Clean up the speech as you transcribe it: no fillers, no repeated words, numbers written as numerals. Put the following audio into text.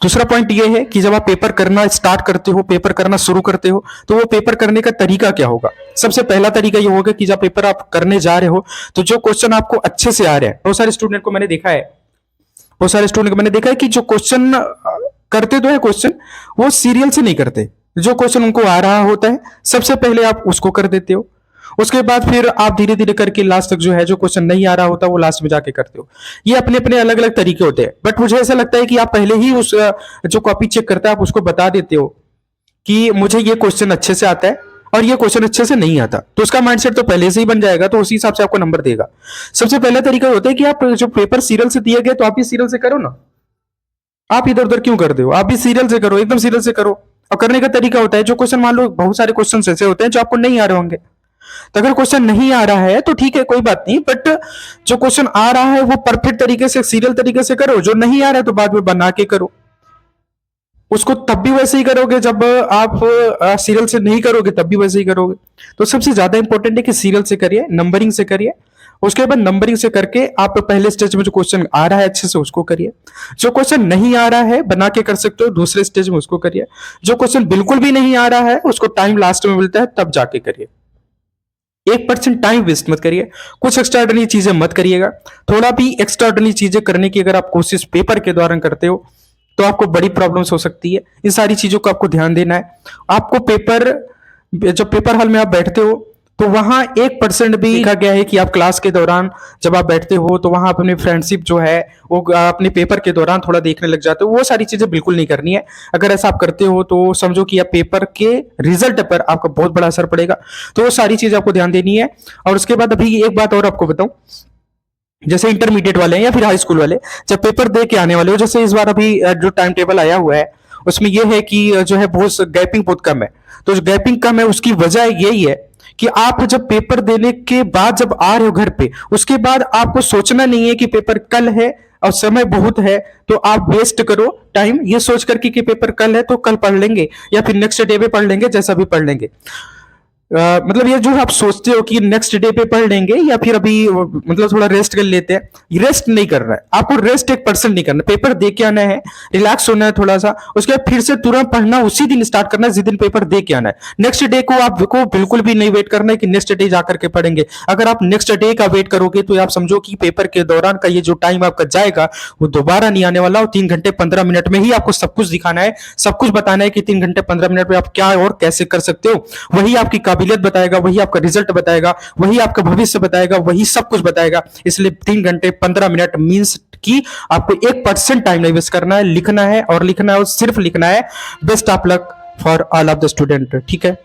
दूसरा पॉइंट ये है कि जब आप पेपर करना स्टार्ट करते हो, पेपर करना शुरू करते हो, तो वो पेपर करने का तरीका क्या होगा। सबसे पहला तरीका ये होगा कि जब पेपर आप करने जा रहे हो तो जो क्वेश्चन आपको अच्छे से आ रहे हैं, बहुत सारे स्टूडेंट को मैंने देखा है, बहुत सारे स्टूडेंट को मैंने देखा है कि जो क्वेश्चन करते तो है क्वेश्चन, वो सीरियल से नहीं करते। जो क्वेश्चन उनको आ रहा होता है सबसे पहले आप उसको कर देते हो, उसके बाद फिर आप धीरे धीरे करके लास्ट तक जो है जो क्वेश्चन नहीं आ रहा होता वो लास्ट में जाके करते हो। ये अपने अपने अलग अलग तरीके होते हैं, बट मुझे ऐसा लगता है कि आप पहले ही उस जो कॉपी चेक करता है आप उसको बता देते हो कि मुझे ये क्वेश्चन अच्छे से आता है और ये क्वेश्चन अच्छे से नहीं आता, तो उसका माइंडसेट तो पहले से ही बन जाएगा, तो उसी हिसाब से आपको नंबर देगा। सबसे पहला तरीका होता है कि आप जो पेपर सीरियल से दिए गए तो आप भी सीरियल से करो ना, आप इधर उधर क्यों कर दे हो, आप भी सीरियल से करो, एकदम सीरियल से करो। और करने का तरीका होता है जो क्वेश्चन, मान लो बहुत सारे क्वेश्चन ऐसे होते हैं जो आपको नहीं आ रहे होंगे, तो अगर क्वेश्चन नहीं आ रहा है तो ठीक है कोई बात नहीं, बट जो क्वेश्चन आ रहा है वो परफेक्ट तरीके से सीरियल तरीके से करो, जो नहीं आ रहा है तो बाद में बना के करो। उसको तब भी वैसे ही करोगे जब आप सीरियल से नहीं करोगे, तब भी वैसे ही करोगे। तो सबसे ज्यादा इंपॉर्टेंट है कि सीरियल से करिए, नंबरिंग से करिए। उसके बाद नंबरिंग से करके आप पहले स्टेज में जो क्वेश्चन आ रहा है अच्छे से उसको करिए, जो क्वेश्चन नहीं आ रहा है बना के कर सकते हो दूसरे स्टेज में उसको करिए, जो क्वेश्चन बिल्कुल भी नहीं आ रहा है उसको टाइम लास्ट में मिलता है तब जाके करिए। 1% टाइम वेस्ट मत करिए, कुछ एक्स्ट्राऑर्डिनरी चीजें मत करिएगा। थोड़ा भी एक्स्ट्राऑर्डिनरी चीजें करने की अगर आप कोशिश पेपर के दौरान करते हो तो आपको बड़ी प्रॉब्लम्स हो सकती है। इन सारी चीजों को आपको ध्यान देना है। आपको पेपर, जब पेपर हॉल में आप बैठते हो तो वहां 1% भी देखा गया है कि आप क्लास के दौरान जब आप बैठते हो तो वहां अपनी फ्रेंडशिप जो है वो अपने पेपर के दौरान थोड़ा देखने लग जाते हो, वो सारी चीजें बिल्कुल नहीं करनी है। अगर ऐसा आप करते हो तो समझो कि आप पेपर के रिजल्ट पर आपका बहुत बड़ा असर पड़ेगा, तो वो सारी चीजें आपको ध्यान देनी है। और उसके बाद अभी एक बात और आपको बताऊं, जैसे इंटरमीडिएट वाले हैं या फिर हाई स्कूल वाले जब पेपर दे के आने वाले हो, जैसे इस बार अभी जो टाइम टेबल आया हुआ है उसमें यह है कि जो है बहुत गैपिंग बहुत कम है। तो जो गैपिंग कम है उसकी वजह यही है कि आप जब पेपर देने के बाद जब आ रहे हो घर पे, उसके बाद आपको सोचना नहीं है कि पेपर कल है और समय बहुत है तो आप वेस्ट करो टाइम ये सोच करके कि पेपर कल है तो कल पढ़ लेंगे या फिर नेक्स्ट डे पे पढ़ लेंगे, जैसा भी पढ़ लेंगे। मतलब ये जो आप सोचते हो कि नेक्स्ट डे पे पढ़ लेंगे या फिर अभी मतलब थोड़ा रेस्ट कर लेते हैं, रेस्ट नहीं करना है आपको, रेस्ट 1% नहीं करना। पेपर दे के आना है, रिलैक्स होना है थोड़ा सा, उसके बाद फिर से तुरंत पढ़ना उसी दिन स्टार्ट करना है जिस दिन पेपर दे के आना है। नेक्स्ट डे को आपको बिल्कुल भी नहीं वेट करना है कि नेक्स्ट डे जाकर के पढ़ेंगे। अगर आप नेक्स्ट डे का वेट करोगे तो आप समझो कि पेपर के दौरान का ये जो टाइम आपका जाएगा वो दोबारा नहीं आने वाला। और 3 घंटे 15 मिनट में ही आपको सब कुछ दिखाना है, सब कुछ बताना है कि 3 घंटे 15 मिनट में आप क्या और कैसे कर सकते हो। वही आपकी काबिलियत बताएगा, वही आपका रिजल्ट बताएगा, वही आपका भविष्य बताएगा, वही सब कुछ बताएगा। इसलिए 3 घंटे 15 मिनट मींस कि आपको 1% टाइम नहीं वेस्ट करना है, लिखना है और लिखना है और सिर्फ लिखना है। Best of luck for all of the student. ठीक है।